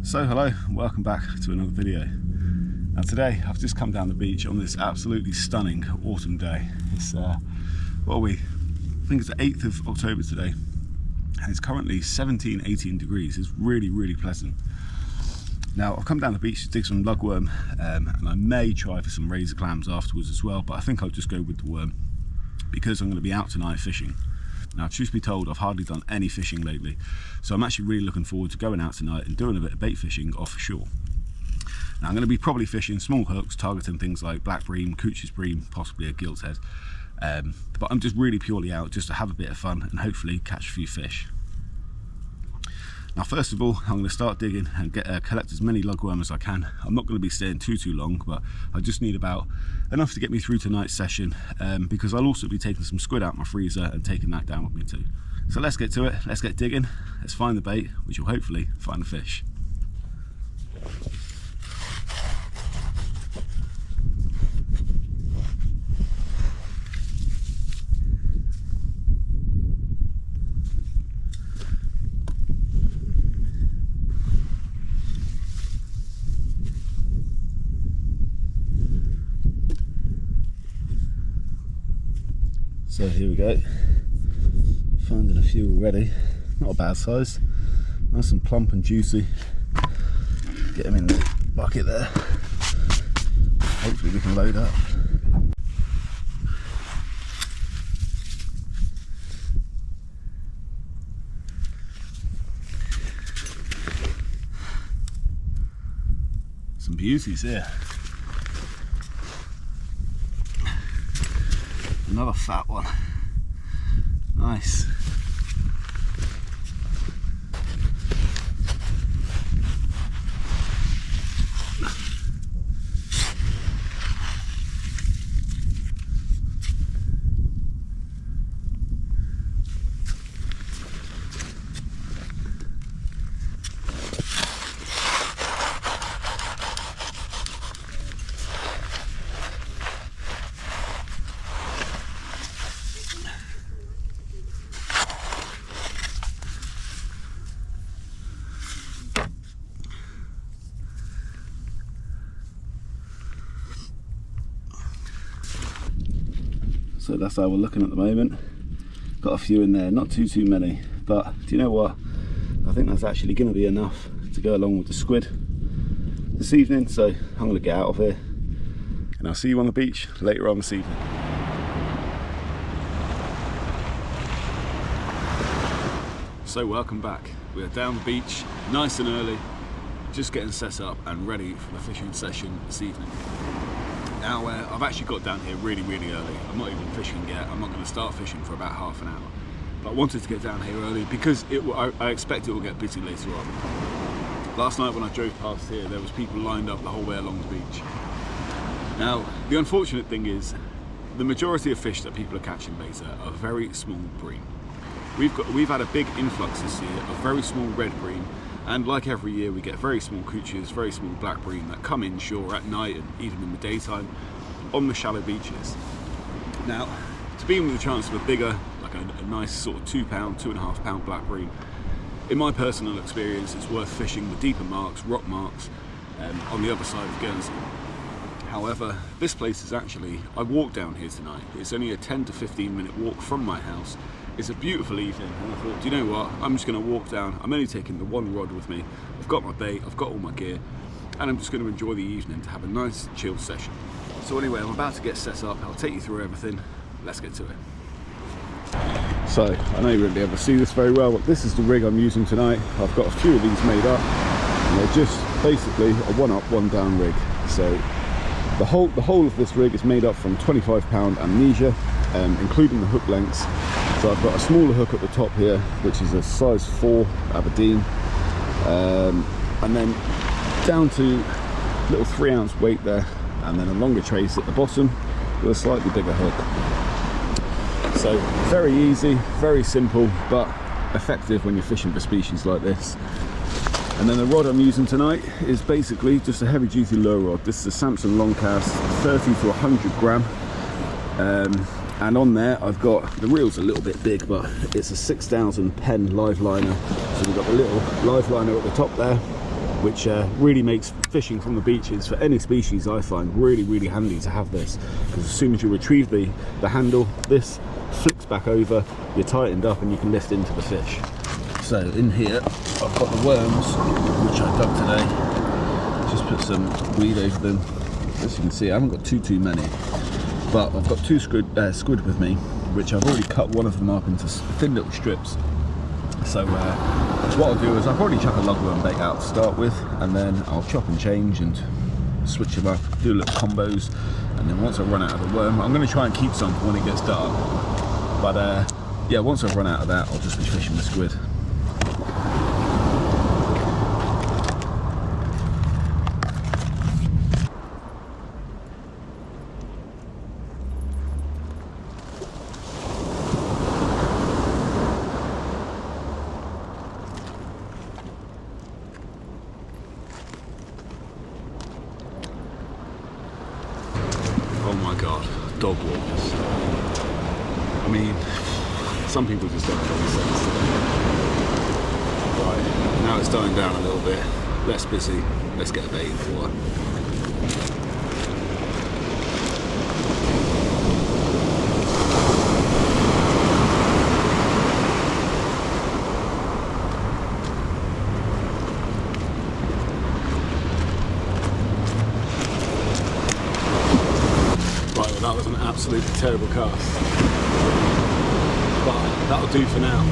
So hello, welcome back to another video. Now today I've just come down the beach on this absolutely stunning autumn day. It's what are we? I think it's the 8th of October today, and it's currently 17-18 degrees. It's really pleasant. Now I've come down the beach to dig some lugworm, and I may try for some razor clams afterwards as well, but I think I'll just go with the worm because I'm going to be out tonight fishing. Now, truth be told, I've hardly done any fishing lately, so I'm actually really looking forward to going out tonight and doing a bit of bait fishing offshore. Now, I'm going to be probably fishing small hooks, targeting things like black bream, Couch's bream, possibly a gilt's head, but I'm just really purely out just to have a bit of fun and hopefully catch a few fish. Now, first of all, I'm going to start digging and collect as many lugworm as I can. I'm not going to be staying too long, but I just need about enough to get me through tonight's session, because I'll also be taking some squid out my freezer and taking that down with me too. So let's get to it, let's get digging, let's find the bait, which will hopefully find the fish. So here we go, finding a few already, not a bad size, nice and plump and juicy. Get them in the bucket there, hopefully we can load up. Some beauties here. Another fat one. Nice. So that's how we're looking at the moment. Got a few in there, not too many, but do you know what? I think that's actually going to be enough to go along with the squid this evening, so I'm going to get out of here and I'll see you on the beach later on this evening. So welcome back. We are down the beach, nice and early, just getting set up and ready for the fishing session this evening. Now, I've actually got down here really early. I'm not even fishing yet. I'm not going to start fishing for about half an hour. But I wanted to get down here early because I expect it will get busy later on. Last night when I drove past here, there was people lined up the whole way along the beach. Now, the unfortunate thing is, the majority of fish that people are catching later are very small bream. We've had a big influx this year of very small red bream, and like every year we get very small couches, very small black bream that come inshore at night and even in the daytime on the shallow beaches. Now, to be with a chance of a bigger, like a nice sort of 2 pound, 2.5 pound black bream, in my personal experience it's worth fishing the deeper marks, rock marks, on the other side of Guernsey. However, this place is actually, I walked down here tonight, it's only a 10 to 15 minute walk from my house. It's a beautiful evening, and I thought, do you know what, I'm just going to walk down. I'm only taking the one rod with me, I've got my bait, I've got all my gear, and I'm just going to enjoy the evening to have a nice chill session. So anyway, I'm about to get set up, I'll take you through everything, let's get to it. So, I know you won't be able to see this very well, but this is the rig I'm using tonight. I've got a few of these made up, and they're just basically a one up, one down rig. So the whole of this rig is made up from 25 pound amnesia, including the hook lengths. So I've got a smaller hook at the top here, which is a size 4 Aberdeen, and then down to little 3-ounce weight there, and then a longer trace at the bottom with a slightly bigger hook. So very easy, very simple, but effective when you're fishing for species like this. And then the rod I'm using tonight is basically just a heavy duty lure rod. This is a Samson Longcast, 30 to 100 gram. And on there I've got, the reel's a little bit big, but it's a 6,000 pen live liner. So we've got the little live liner at the top there, which really makes fishing from the beaches for any species, I find, really handy to have this, because as soon as you retrieve the handle, this flicks back over, you're tightened up and you can lift into the fish. So in here I've got the worms, which I dug today. Just put some weed over them. As you can see, I haven't got too many, but I've got two squid with me, which I've already cut one of them up into thin little strips. So what I'll do is I'll probably chuck a lugworm bait out to start with, and then I'll chop and change and switch them up, do little combos, and then once I run out of the worm, I'm going to try and keep some for when it gets dark. But yeah, once I've run out of that, I'll just be fishing the squid. Oh my god, dog walkers. I mean, some people just don't have any sense today. Right, now it's dying down a little bit, less busy, let's get a bait in for it. That was an absolutely terrible cast, but that'll do for now.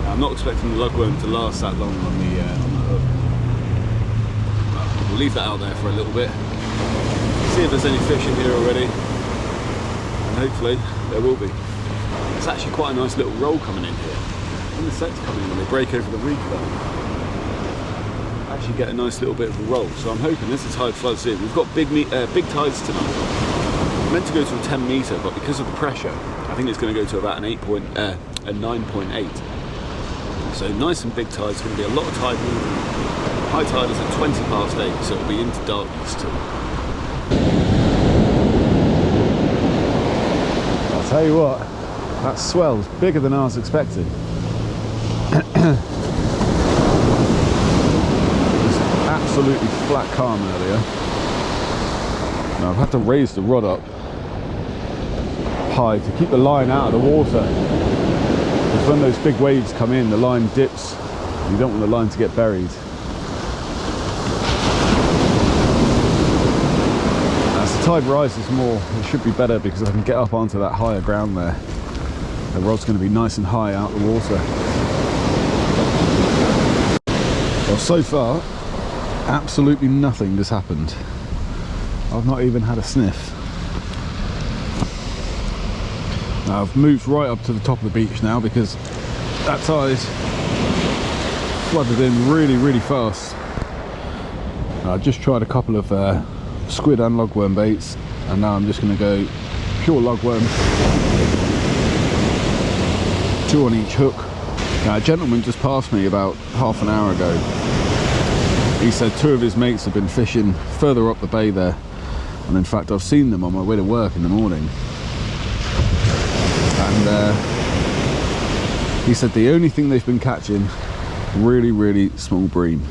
I'm not expecting the lugworm to last that long on the hook. But we'll leave that out there for a little bit, see if there's any fish in here already, and hopefully there will be. It's actually quite a nice little roll coming in here. When the sets come in, when they break over the reef though, actually get a nice little bit of a roll. So I'm hoping as the tide floods in, we've got big tides tonight. Meant to go to a 10 metre, but because of the pressure, I think it's going to go to about a 9.8. So nice and big tide. It's going to be a lot of tide movement. High tide is at 20 past 8, so it'll be into darkness too. I'll tell you what, that swell's bigger than I was expecting. It's absolutely flat calm earlier. Now I've had to raise the rod up high to keep the line out of the water, because when those big waves come in, the line dips. You don't want the line to get buried. As the tide rises more, it should be better, because I can get up onto that higher ground there. The rod's going to be nice and high out of the water. Well, so far absolutely nothing has happened. I've not even had a sniff. Now I've moved right up to the top of the beach now, because that tide flooded in really fast. I just tried a couple of squid and lugworm baits, and now I'm just going to go pure lugworm, 2 on each hook. Now a gentleman just passed me about half an hour ago. He said 2 of his mates have been fishing further up the bay there, and in fact I've seen them on my way to work in the morning. And he said the only thing they've been catching, really small bream.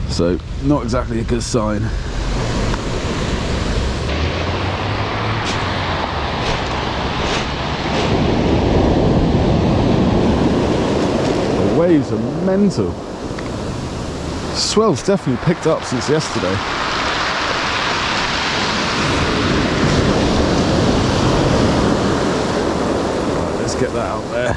So not exactly a good sign. The waves are mental. Swell's definitely picked up since yesterday. Get that out there.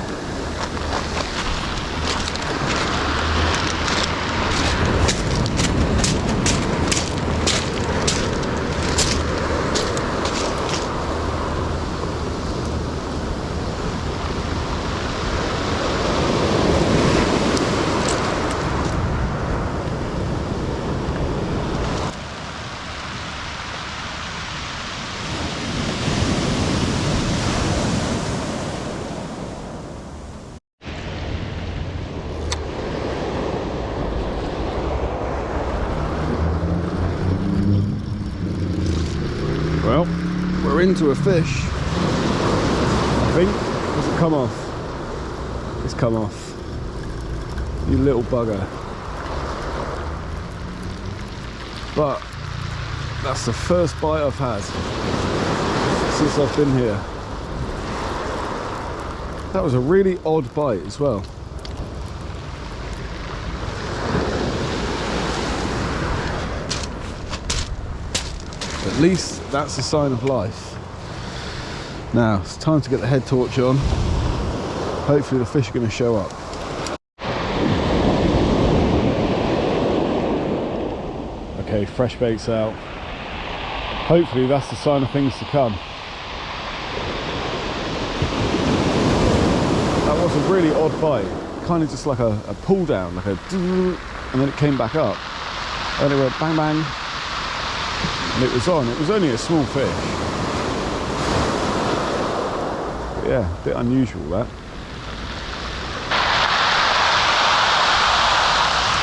Well, we're into a fish, I think. Has it come off? It's come off. You little bugger. but that's the first bite I've had since I've been here. That was a really odd bite as well. At least that's a sign of life. Now it's time to get the head torch on. Hopefully the fish are going to show up. Okay, fresh bait's out. Hopefully that's the sign of things to come. That was a really odd bite. Kind of just like a pull down, like a and then it came back up. And it went bang bang. And it was on. It was only a small fish. But yeah, a bit unusual that.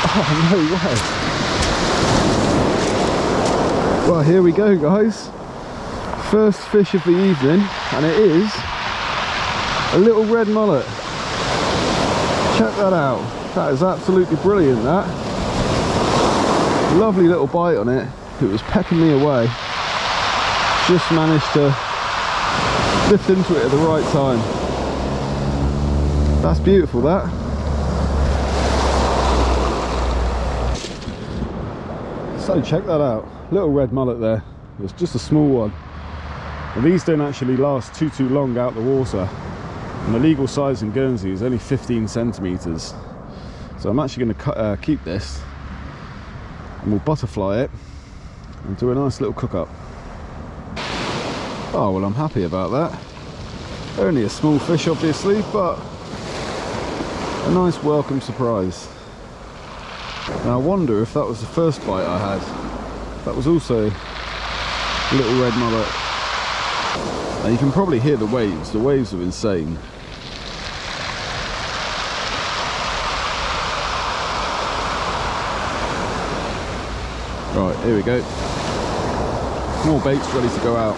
Oh, no way. Well, here we go, guys. First fish of the evening, and it is a little red mullet. Check that out. That is absolutely brilliant, that. Lovely little bite on it. It was pecking me away. Just managed to lift into it at the right time. That's beautiful, that. So check that out. Little red mullet there. It was just a small one. And these don't actually last too long out the water. And the legal size in Guernsey is only 15 centimetres. So I'm actually going to keep this, and we'll butterfly it and do a nice little cook up. Oh, well, I'm happy about that. Only a small fish, obviously, but a nice welcome surprise. Now I wonder if that was the first bite I had. That was also a little red mullet. Now you can probably hear the waves. The waves are insane. Right, here we go. More baits ready to go out.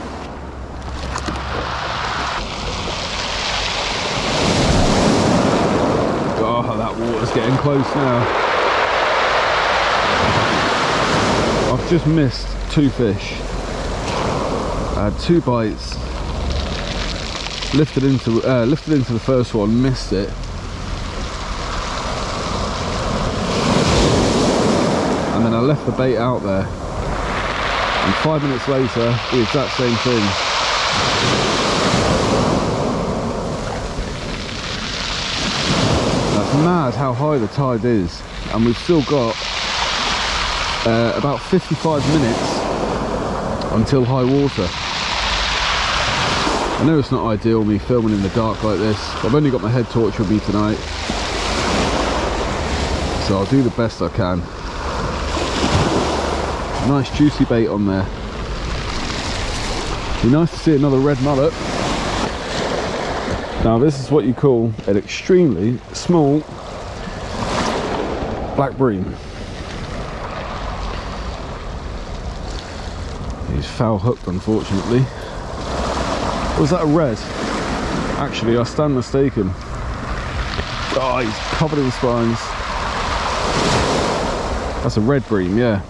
Oh, that water's getting close now. I've just missed two fish. I had two bites. Lifted into the first one, missed it. And then I left the bait out there. And 5 minutes later, the exact same thing. That's mad how high the tide is. And we've still got about 55 minutes until high water. I know it's not ideal me filming in the dark like this. I've only got my head torch with me tonight, so I'll do the best I can. Nice juicy bait on there. Be nice to see another red mullet. Now this is what you call an extremely small black bream. He's foul hooked, unfortunately. Was that a red? Actually, I stand mistaken. Oh, he's covered in spines. That's a red bream, yeah.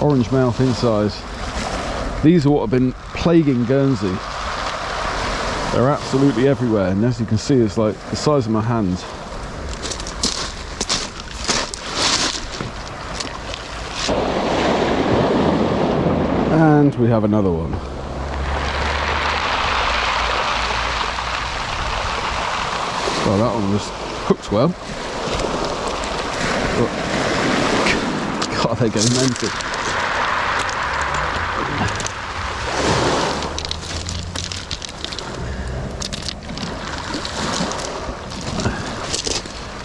Orange mouth inside. These are what have been plaguing Guernsey. They're absolutely everywhere, and as you can see, it's like the size of my hand. And we have another one. Well, that one was cooked well. God, they go mental.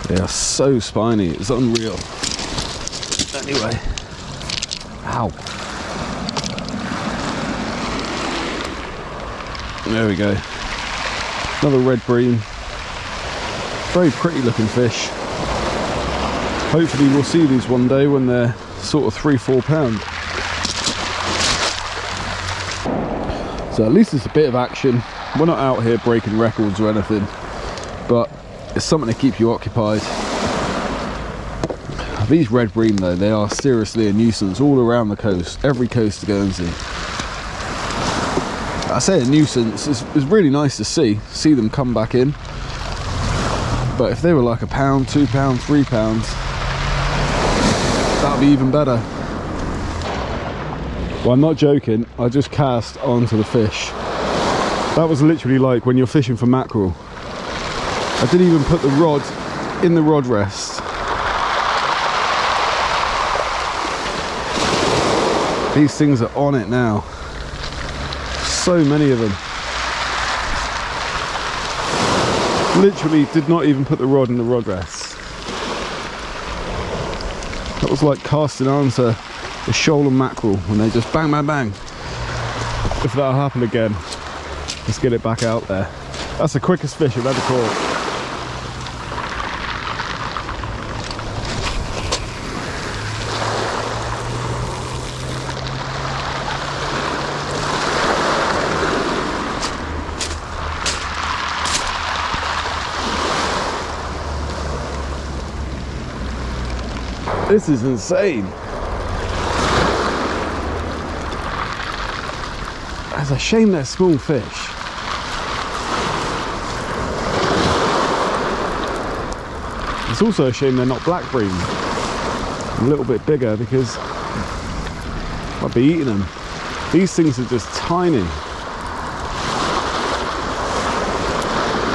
They are so spiny, it's unreal. Anyway, ow. There we go. Another red bream. Very pretty looking fish. Hopefully we'll see these one day when they're sort of 3-4 pound. So at least it's a bit of action. We're not out here breaking records or anything, but it's something to keep you occupied. These red bream though, they are seriously a nuisance all around the coast, every coast to Guernsey. I say a nuisance, it's really nice to see them come back in. But if they were like £1, £2, £3, that'd be even better. Well, I'm not joking, I just cast onto the fish. That was literally like when you're fishing for mackerel. I didn't even put the rod in the rod rest. These things are on it now. So many of them. Literally did not even put the rod in the rod rest. That was like casting onto the shoal and mackerel when they just bang, bang, bang. If that'll happen again, let's get it back out there. That's the quickest fish I've ever caught. This is insane. It's a shame they're small fish. It's also a shame they're not black bream. A little bit bigger because I'd be eating them. These things are just tiny.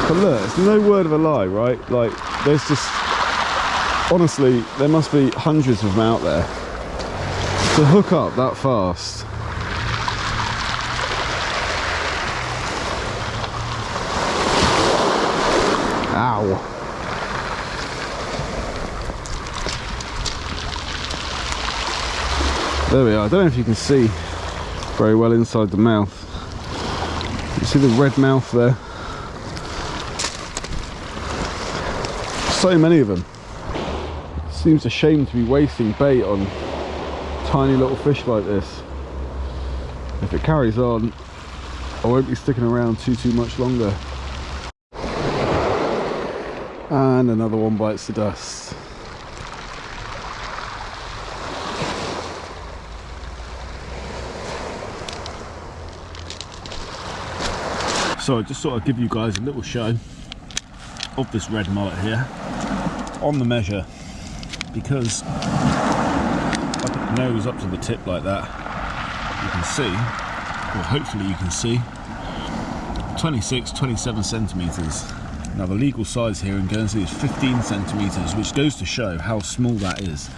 But look, it's no word of a lie, right? Like, there's just, honestly, there must be hundreds of them out there. To hook up that fast. Ow. There we are. I don't know if you can see very well inside the mouth. You see the red mouth there? So many of them. Seems a shame to be wasting bait on tiny little fish like this. If it carries on, I won't be sticking around too much longer. And another one bites the dust. So I just thought I'd give you guys a little show of this red mullet here on the measure, because I put the nose up to the tip like that. You can see, or hopefully you can see, 26, 27 centimetres. Now the legal size here in Guernsey is 15 centimetres, which goes to show how small that is.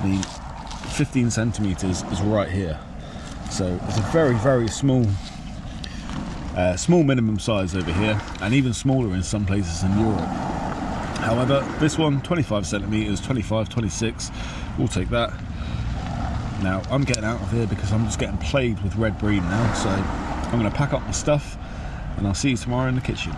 The 15 centimetres is right here. So it's a very small small minimum size over here, and even smaller in some places in Europe. However, this one, 25 centimetres, 25, 26, we'll take that. Now I'm getting out of here because I'm just getting plagued with red bream now, so I'm going to pack up my stuff and I'll see you tomorrow in the kitchen.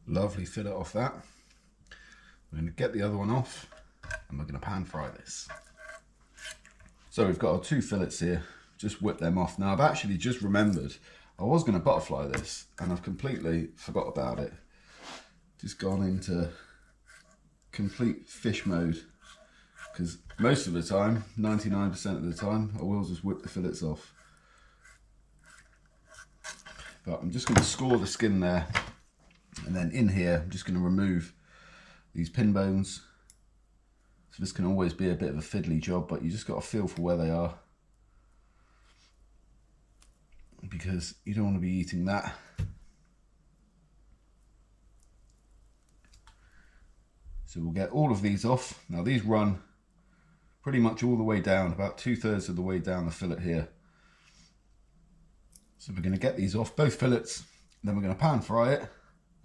Lovely fillet off that. We're going to get the other one off and we're going to pan fry this. So we've got our two fillets here, just whip them off. Now I've actually just remembered I was going to butterfly this and I've completely forgot about it. Just gone into complete fish mode, because most of the time, 99% of the time, I will just whip the fillets off. But I'm just going to score the skin there. And then in here, I'm just going to remove these pin bones. So this can always be a bit of a fiddly job, but you just got to feel for where they are, because you don't want to be eating that. So we'll get all of these off. Now these run pretty much all the way down, about 2/3 of the way down the fillet here. So we're going to get these off, both fillets, then we're going to pan fry it.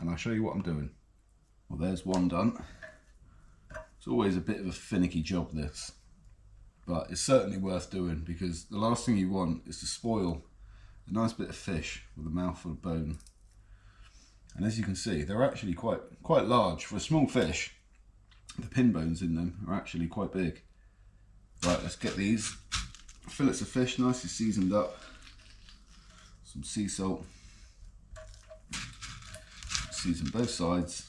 And I'll show you what I'm doing. Well, there's one done. It's always a bit of a finicky job, this, but it's certainly worth doing, because the last thing you want is to spoil A nice bit of fish with a mouthful of bone. And as you can see, they're actually quite large. For a small fish, the pin bones in them are actually quite big. Right, let's get these fillets of fish nicely seasoned up. Some sea salt. Season both sides.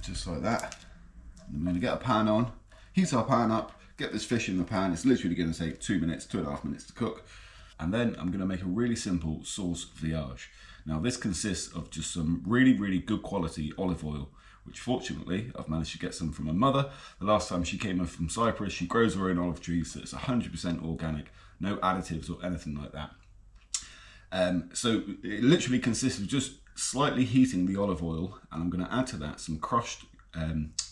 Just like that. And I'm going to get a pan on, heat our pan up, get this fish in the pan. It's literally going to take 2 minutes, 2.5 minutes to cook. And then I'm going to make a really simple sauce village. Now this consists of just some really good quality olive oil, which fortunately I've managed to get some from my mother. The last time she came in from Cyprus, she grows her own olive trees, so it's 100% organic, no additives or anything like that. So it literally consists of just slightly heating the olive oil, and I'm going to add to that some crushed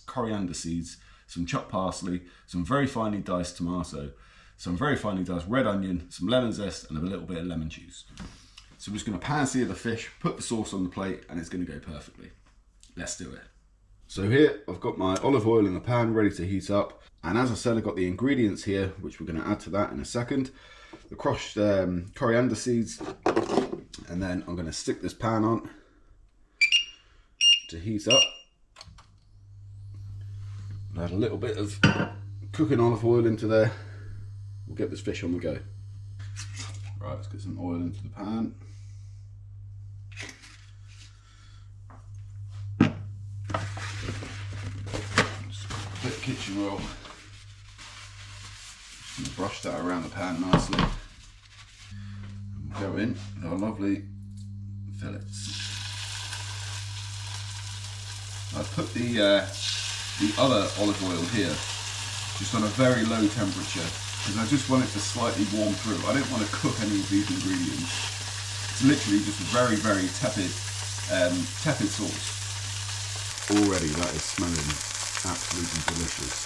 coriander seeds, some chopped parsley, some very finely diced tomato, some very finely diced red onion, some lemon zest, and a little bit of lemon juice. So I'm just going to pan sear the fish, put the sauce on the plate, and it's going to go perfectly. Let's do it. So here I've got my olive oil in the pan ready to heat up, and as I said, I've got the ingredients here which we're going to add to that in a second. The crushed coriander seeds, and then I'm going to stick this pan on to heat up. Add a little bit of cooking olive oil into there. We'll get this fish on the go. Right, let's get some oil into the pan. Just a bit of kitchen oil. Just going to brush that around the pan nicely. And we'll go in with our lovely fillets. I've put the other olive oil here just on a very low temperature because I just want it to slightly warm through. I don't want to cook any of these ingredients. It's literally just a very tepid sauce. Already that is smelling absolutely delicious.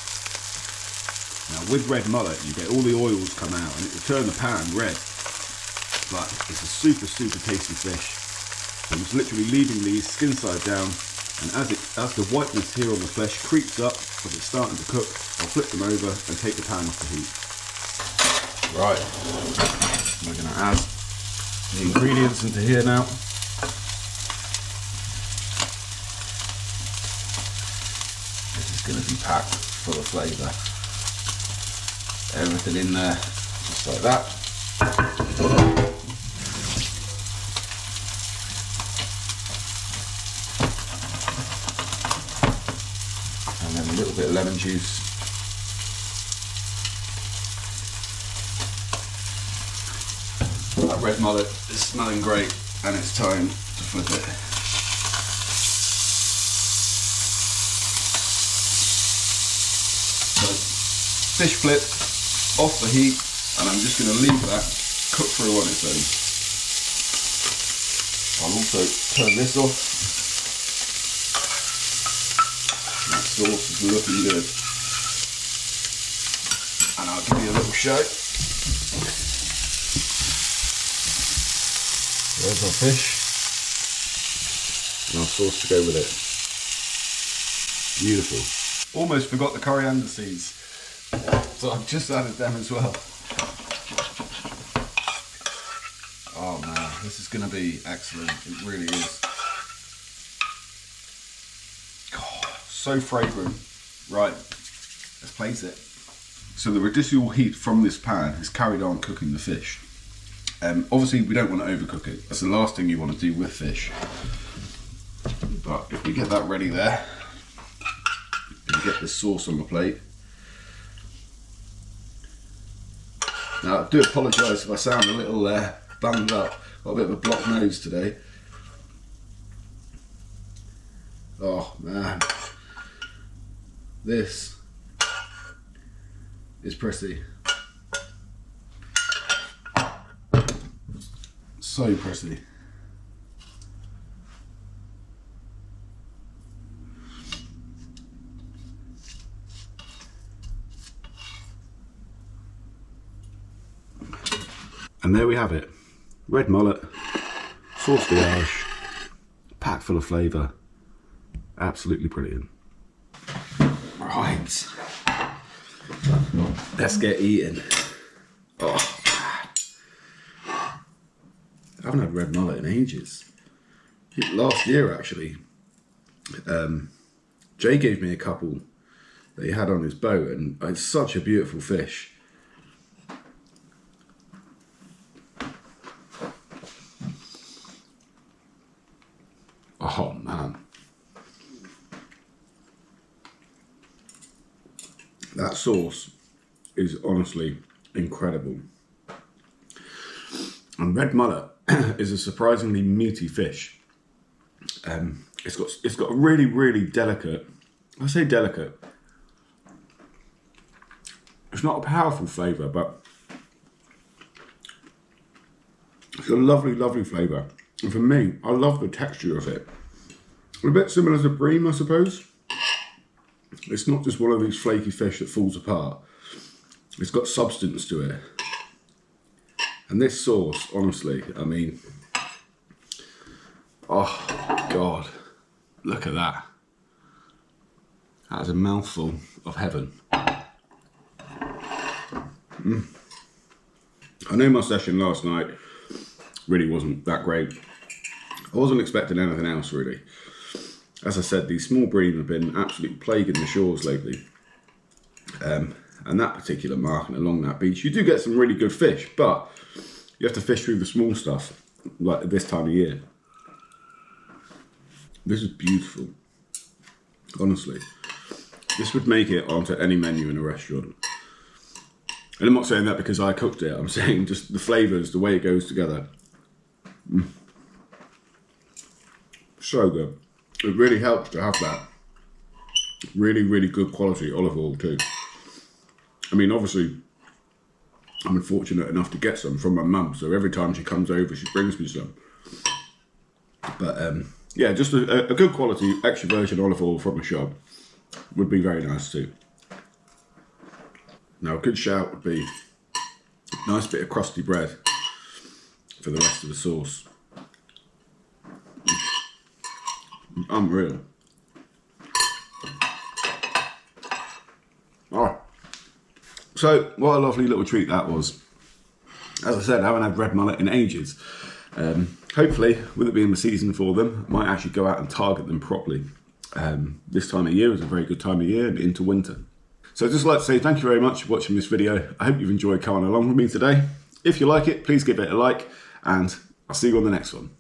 Now with red mullet you get all the oils come out and it will turn the pan red, but it's a super tasty fish. So I'm just literally leaving these skin side down. And as the whiteness here on the flesh creeps up, as it's starting to cook, I'll flip them over and take the pan off the heat. Right, we're going to add the ingredients into here now. This is going to be packed full of flavour. Everything in there, just like that. A little bit of lemon juice. That red mullet is smelling great and it's time to flip it. So fish flip off the heat, and I'm just going to leave that cook through on its own. I'll also turn this off. Sauce is looking good, and I'll give you a little show. There's our fish and our sauce to go with it. Beautiful. Almost forgot the coriander seeds, so I've just added them as well. Oh man, this is going to be excellent. It really is. So fragrant. Right, let's place it. So the residual heat from this pan has carried on cooking the fish. Obviously we don't want to overcook it. That's the last thing you want to do with fish. But if we get that ready there, and get the sauce on the plate. Now I do apologise if I sound a little bunged up. Got a bit of a blocked nose today. Oh man. This is pretty. So pretty. And there we have it. Red mullet, sauce village, packed full of flavour. Absolutely brilliant. Right, let's get eating. Oh, haven't had red mullet in ages. Last year, actually, Jay gave me a couple that he had on his boat, and it's such a beautiful fish. Oh man, that sauce is honestly incredible. And red mullet is a surprisingly meaty fish. It's got a really delicate. I say delicate. It's not a powerful flavour, but it's got a lovely flavour. And for me, I love the texture of it. A bit similar to bream, I suppose. It's not just one of these flaky fish that falls apart. It's got substance to it. And this sauce, honestly, I mean, oh God, look at that. That is a mouthful of heaven. I know my session last night really wasn't that great. I wasn't expecting anything else really. As I said, these small bream have been absolutely plaguing the shores lately. And that particular mark and along that beach, you do get some really good fish, but you have to fish through the small stuff, like this time of year. This is beautiful, honestly. This would make it onto any menu in a restaurant. And I'm not saying that because I cooked it, I'm saying just the flavours, the way it goes together. So good. It really helps to have that really good quality olive oil too. I mean, obviously, I'm fortunate enough to get some from my mum, so every time she comes over, she brings me some. But yeah, just a good quality extra virgin olive oil from a shop would be very nice too. Now, a good shout would be a nice bit of crusty bread for the rest of the sauce. Unreal. Alright. So, what a lovely little treat that was. As I said, I haven't had red mullet in ages. Hopefully, with it being the season for them, I might actually go out and target them properly. This time of year is a very good time of year and into winter. So I'd just like to say thank you very much for watching this video. I hope you've enjoyed coming along with me today. If you like it, please give it a like, and I'll see you on the next one.